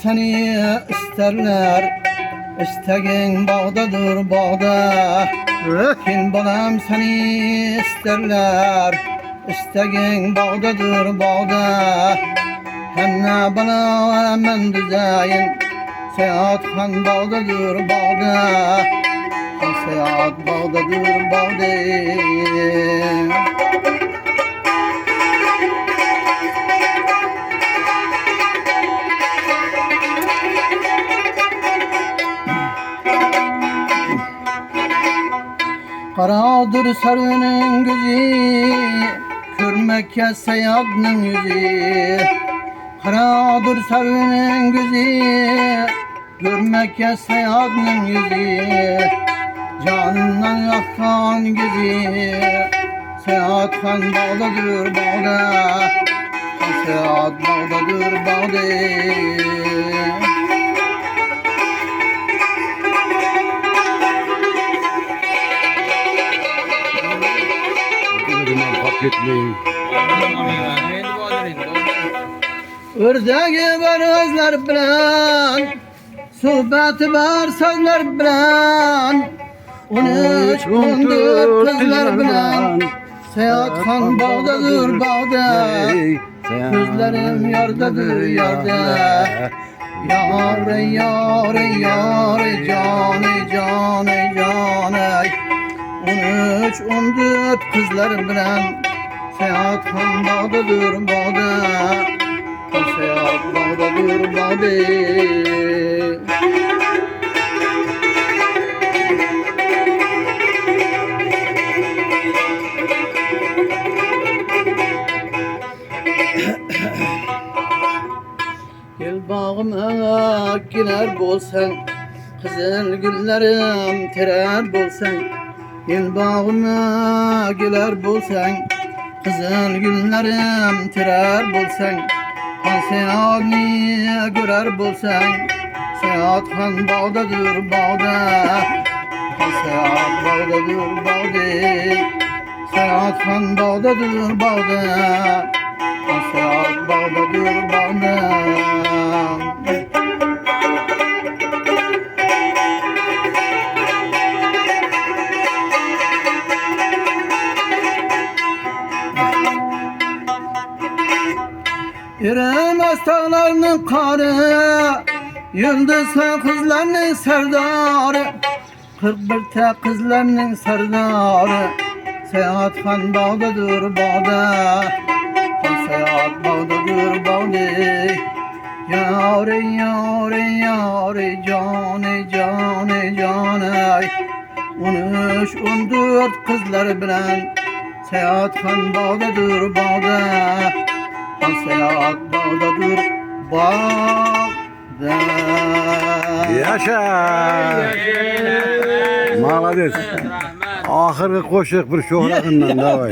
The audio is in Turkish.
seni isterler, İstegen bağdadır bağda. Kim balam seni isterler, İstegen bağdadır bağda. Hem ne bana men düzeyin, Seyahat han bağdadır bağda. Seyahat bağdadır bağda. Karadır sarının gözü, Körmekke seyahatının yüzü. Karadır sarının gözü, Görmekke seyahatının yüzü. Canından yakan gözü, Seyahat han bağdadır bağda. Seyahat bağdadır bağda. Ördegi var özler bilen, Sohbeti var sözler bilen, 13 gündür kızlar bilen, Seyahat han bağdadır bağda. Gözlerim yardadır yarda. Yar yar yar cane cane cane. 13-14 kızlar bilen, Seyahat han bağdadır bağda. Seyahat bağdadır bağda. Gel bağıma girer bolsan, Kızıl güllerim terer bolsan. Gel bağıma geler bolsan, Kızıl güllerim terer bolsan. Han seyahatni görer bolsan, Seyahat han bağdadır bağda. Han seyahat bağdadır bağda. Seyahat han bağdadır bağda. Han seyahat bağdadır bağda. Eremez tağlarının karı, Yıldızlı kızlarının serdarı. 41 te kızlarının serdarı, Seyahat han bağdadır bağda. Seyahat bağdadır bağda. Yâre yâre yâre cane cane cane. 13-14 kızlar bilen, Seyahat han bağdadır bağda. Seyahat bağdadır bağda. Yaşa! Malades. Ahırı koşuk bir şohrağından da var.